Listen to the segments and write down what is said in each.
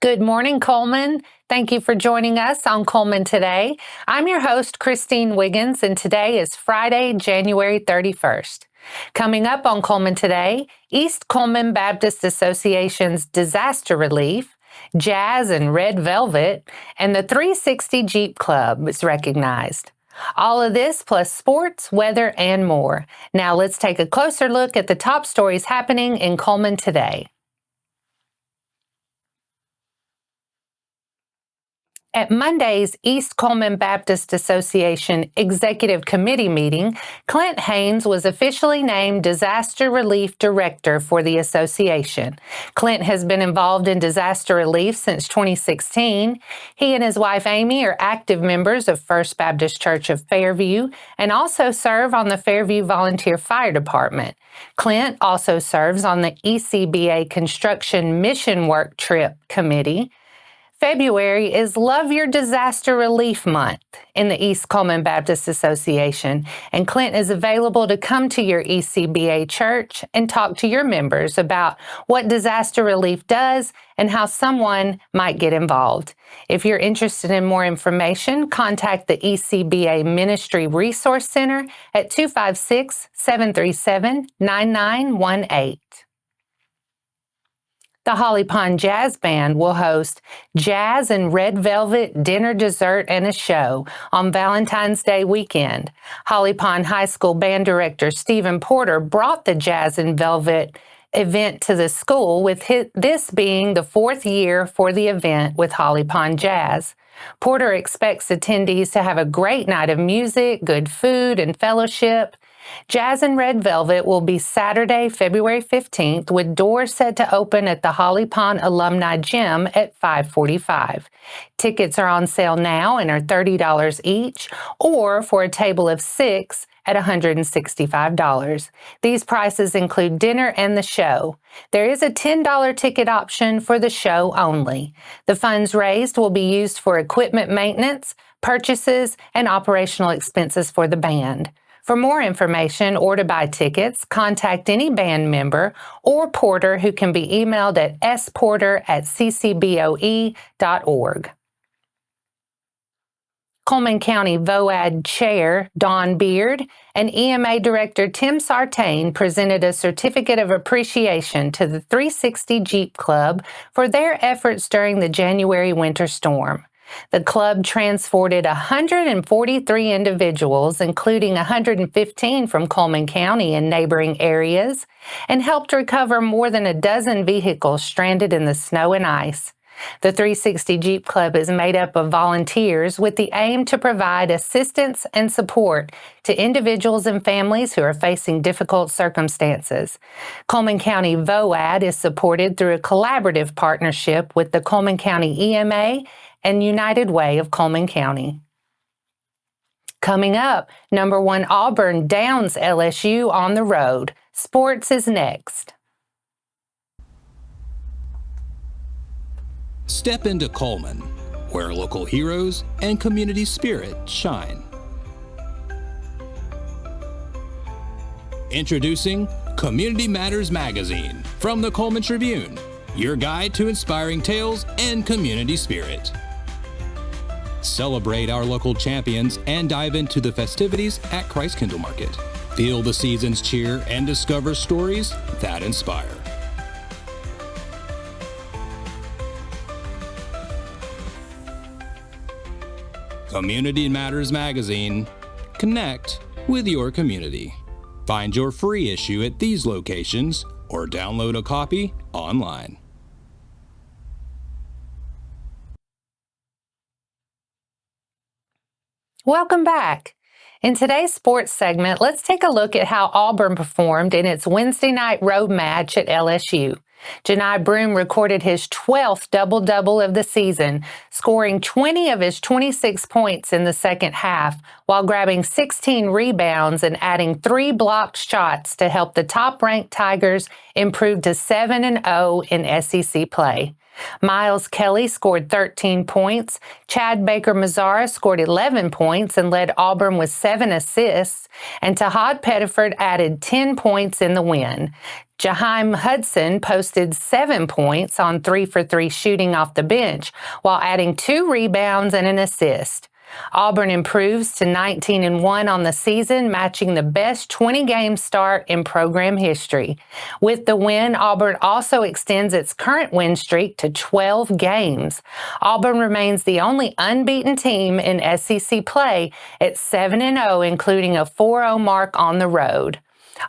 Good morning, Cullman. Thank you for joining us on Cullman Today. I'm your host, Christine Wiggins, and today is Friday, January 31st. Coming up on Cullman Today, East Cullman Baptist Association's disaster relief, jazz and red velvet, and the 360 Jeep Club is recognized. All of this plus sports, weather, and more. Now let's take a closer look at the top stories happening in Cullman today. At Monday's East Cullman Baptist Association Executive Committee meeting, Clint Haynes was officially named Disaster Relief Director for the association. Clint has been involved in disaster relief since 2016. He and his wife Amy are active members of First Baptist Church of Fairview and also serve on the Fairview Volunteer Fire Department. Clint also serves on the ECBA Construction Mission Work Trip Committee. February is Love Your Disaster Relief Month in the East Cullman Baptist Association, and Clint is available to come to your ECBA church and talk to your members about what disaster relief does and how someone might get involved. If you're interested in more information, contact the ECBA Ministry Resource Center at 256-737-9918. The Holly Pond Jazz Band will host Jazz and Red Velvet Dinner, Dessert, and a Show on Valentine's Day weekend. Holly Pond High School Band Director Stephen Porter brought the Jazz and Velvet event to the school, with this being the fourth year for the event with Holly Pond Jazz. Porter expects attendees to have a great night of music, good food, and fellowship. Jazz and Red Velvet will be Saturday, February 15th, with doors set to open at the Holly Pond Alumni Gym at 5:45. Tickets are on sale now and are $30 each, or for a table of 6 at $165. These prices include dinner and the show. There is a $10 ticket option for the show only. The funds raised will be used for equipment maintenance, purchases, and operational expenses for the band. For more information or to buy tickets, contact any band member or Porter, who can be emailed at sporter@ccboe.org. Cullman County VOAD Chair Don Beard and EMA Director Tim Sartain presented a certificate of appreciation to the 360 Jeep Club for their efforts during the January winter storm. The club transported 143 individuals, including 115 from Cullman County and neighboring areas, and helped recover more than a dozen vehicles stranded in the snow and ice. The 360 Jeep Club is made up of volunteers with the aim to provide assistance and support to individuals and families who are facing difficult circumstances. Cullman County VOAD is supported through a collaborative partnership with the Cullman County EMA and United Way of Cullman County. Coming up, number 1 Auburn downs LSU on the road. Sports is next. Step into Cullman, where local heroes and community spirit shine. Introducing Community Matters Magazine from the Cullman Tribune, your guide to inspiring tales and community spirit. Celebrate our local champions and dive into the festivities at Christ Kindle Market. Feel the season's cheer and discover stories that inspire. Community Matters Magazine. Connect with your community. Find your free issue at these locations or download a copy online. Welcome back. In today's sports segment, let's take a look at how Auburn performed in its Wednesday night road match at LSU. Janai Broome recorded his 12th double-double of the season, scoring 20 of his 26 points in the second half, while grabbing 16 rebounds and adding 3 blocked shots to help the top-ranked Tigers improve to 7-0 in SEC play. Miles Kelly scored 13 points. Chad Baker-Mazzara scored 11 points and led Auburn with 7 assists. And Tahad Pettiford added 10 points in the win. Jaheim Hudson posted 7 points on 3-for-3 shooting off the bench, while adding 2 rebounds and an assist. Auburn improves to 19-1 on the season, matching the best 20-game start in program history. With the win, Auburn also extends its current win streak to 12 games. Auburn remains the only unbeaten team in SEC play at 7-0, including a 4-0 mark on the road.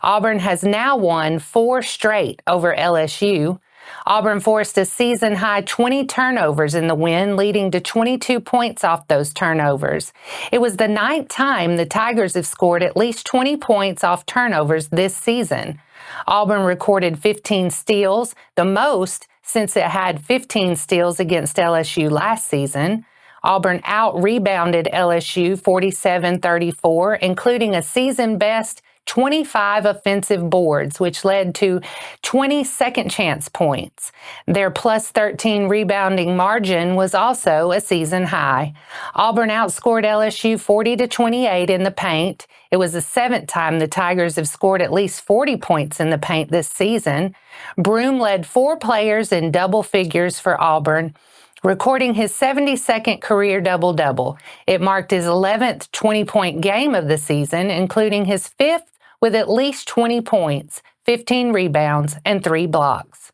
Auburn has now won 4 straight over LSU. Auburn forced a season-high 20 turnovers in the win, leading to 22 points off those turnovers. It was the 9th time the Tigers have scored at least 20 points off turnovers this season. Auburn recorded 15 steals, the most since it had 15 steals against LSU last season. Auburn out-rebounded LSU 47-34, including a season-best 25 offensive boards, which led to 20 second-chance points. Their plus 13 rebounding margin was also a season high. Auburn outscored LSU 40-28 in the paint. It was the 7th time the Tigers have scored at least 40 points in the paint this season. Broome led 4 players in double figures for Auburn, recording his 72nd career double-double. It marked his 11th 20-point game of the season, including his 5th with at least 20 points, 15 rebounds, and 3 blocks.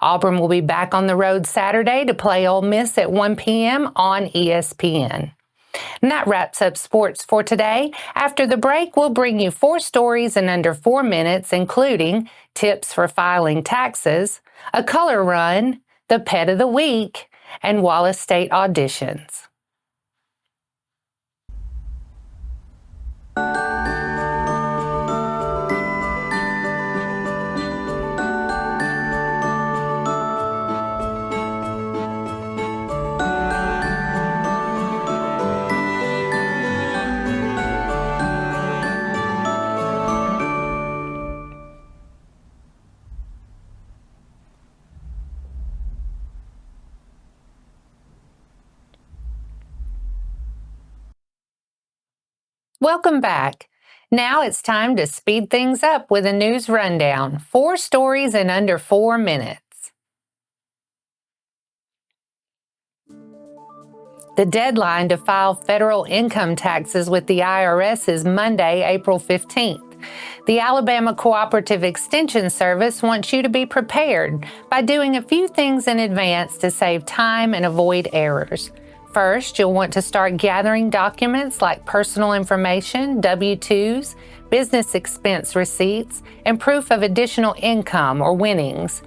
Auburn will be back on the road Saturday to play Ole Miss at 1 p.m. on ESPN. And that wraps up sports for today. After the break, we'll bring you 4 stories in under 4 minutes, including tips for filing taxes, a color run, the pet of the week, and Wallace State auditions. Welcome back. Now it's time to speed things up with a news rundown. 4 stories in under 4 minutes. The deadline to file federal income taxes with the IRS is Monday, April 15th. The Alabama Cooperative Extension Service wants you to be prepared by doing a few things in advance to save time and avoid errors. First, you'll want to start gathering documents like personal information, W-2s, business expense receipts, and proof of additional income or winnings.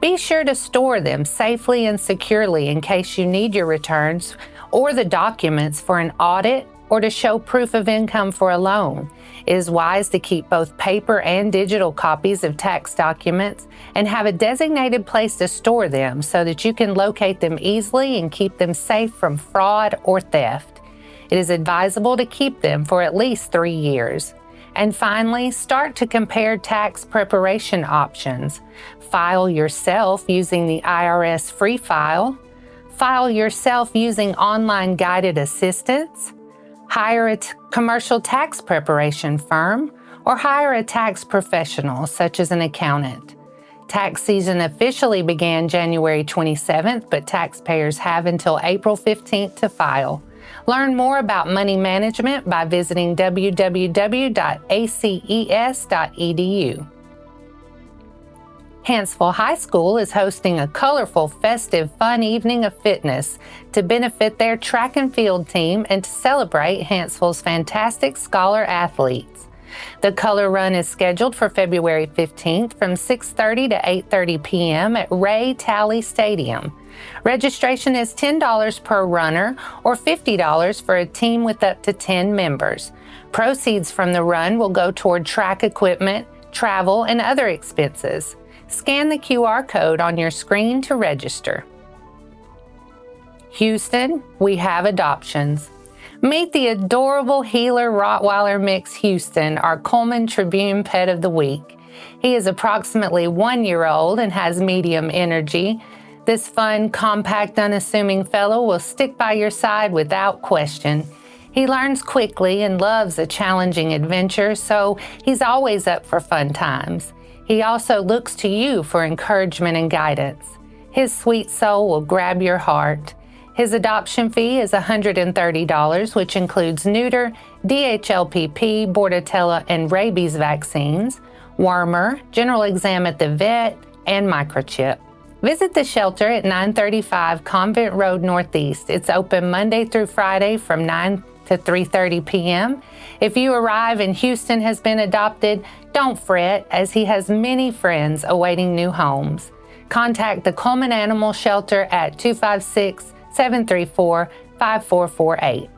Be sure to store them safely and securely in case you need your returns or the documents for an audit or to show proof of income for a loan. It is wise to keep both paper and digital copies of tax documents and have a designated place to store them so that you can locate them easily and keep them safe from fraud or theft. It is advisable to keep them for at least 3 years. And finally, start to compare tax preparation options. File yourself using the IRS Free File. File yourself using online guided assistance. Hire a commercial tax preparation firm, or hire a tax professional, such as an accountant. Tax season officially began January 27th, but taxpayers have until April 15th to file. Learn more about money management by visiting www.aces.edu. Hanceville High School is hosting a colorful, festive, fun evening of fitness to benefit their track and field team and to celebrate Hanceville's fantastic scholar athletes. The color run is scheduled for February 15th from 6:30 to 8:30 p.m. at Ray Talley Stadium. Registration is $10 per runner or $50 for a team with up to 10 members. Proceeds from the run will go toward track equipment, travel, and other expenses. Scan the QR code on your screen to register. Houston, we have adoptions. Meet the adorable Heeler Rottweiler mix Houston, our Cullman Tribune Pet of the Week. He is approximately 1 year old and has medium energy. This fun, compact, unassuming fellow will stick by your side without question. He learns quickly and loves a challenging adventure, so he's always up for fun times. He also looks to you for encouragement and guidance. His sweet soul will grab your heart. His adoption fee is $130, which includes neuter, DHLPP, Bordetella, and rabies vaccines, wormer, general exam at the vet, and microchip. Visit the shelter at 935 Convent Road Northeast. It's open Monday through Friday from 9 to 3:30 p.m. If you arrive and Houston has been adopted, don't fret, as he has many friends awaiting new homes. Contact the Cullman Animal Shelter at 256-734-5448.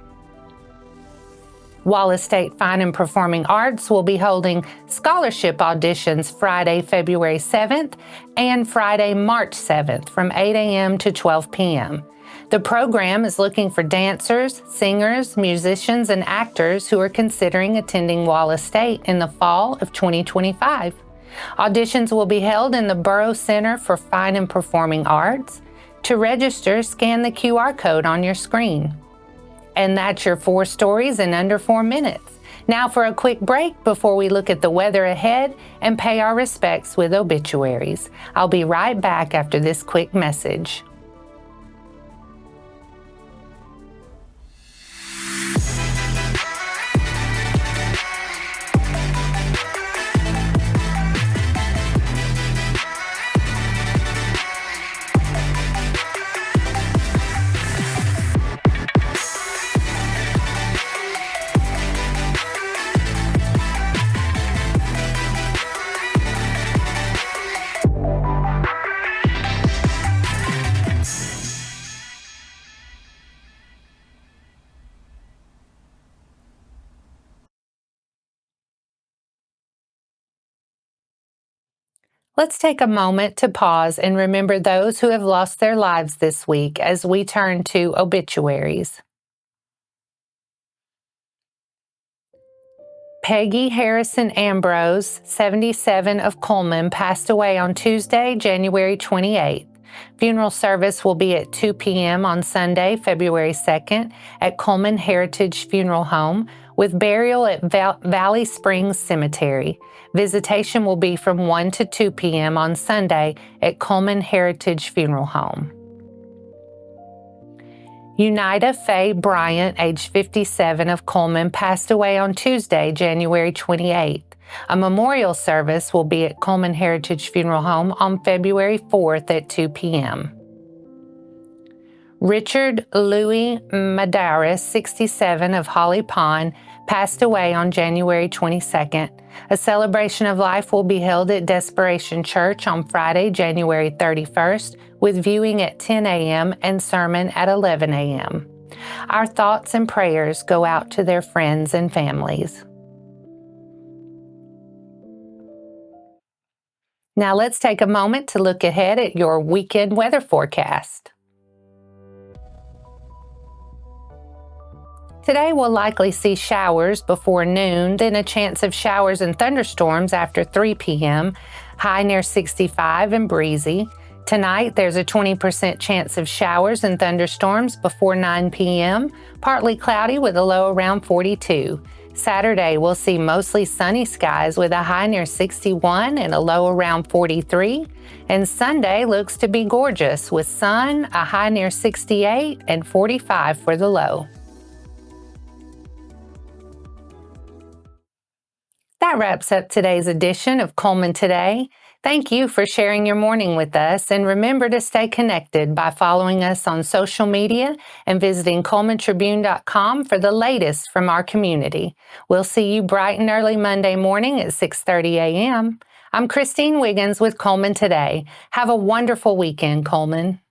Wallace State Fine and Performing Arts will be holding scholarship auditions Friday, February 7th and Friday, March 7th from 8 a.m. to 12 p.m. The program is looking for dancers, singers, musicians, and actors who are considering attending Wallace State in the fall of 2025. Auditions will be held in the Borough Center for Fine and Performing Arts. To register, scan the QR code on your screen. And that's your 4 stories in under 4 minutes. Now for a quick break before we look at the weather ahead and pay our respects with obituaries. I'll be right back after this quick message. Let's take a moment to pause and remember those who have lost their lives this week as we turn to obituaries. Peggy Harrison Ambrose, 77, of Cullman, passed away on Tuesday, January 28th. Funeral service will be at 2 p.m. on Sunday, February 2nd, at Cullman Heritage Funeral Home, with burial at Valley Springs Cemetery. Visitation will be from 1 to 2 p.m. on Sunday at Cullman Heritage Funeral Home. Unida Faye Bryant, age 57, of Cullman, passed away on Tuesday, January 28th. A memorial service will be at Cullman Heritage Funeral Home on February 4th at 2 p.m. Richard Louis Madaris, 67, of Holly Pond, passed away on January 22nd. A celebration of life will be held at Desperation Church on Friday, January 31st, with viewing at 10 a.m. and sermon at 11 a.m. Our thoughts and prayers go out to their friends and families. Now let's take a moment to look ahead at your weekend weather forecast. Today we'll likely see showers before noon, then a chance of showers and thunderstorms after 3 p.m., high near 65 and breezy. Tonight there's a 20% chance of showers and thunderstorms before 9 p.m., partly cloudy with a low around 42. Saturday we'll see mostly sunny skies with a high near 61 and a low around 43. And Sunday looks to be gorgeous with sun, a high near 68 and 45 for the low. That wraps up today's edition of Cullman Today. Thank you for sharing your morning with us, and remember to stay connected by following us on social media and visiting CullmanTribune.com for the latest from our community. We'll see you bright and early Monday morning at 6:30 a.m. I'm Christine Wiggins with Cullman Today. Have a wonderful weekend, Cullman.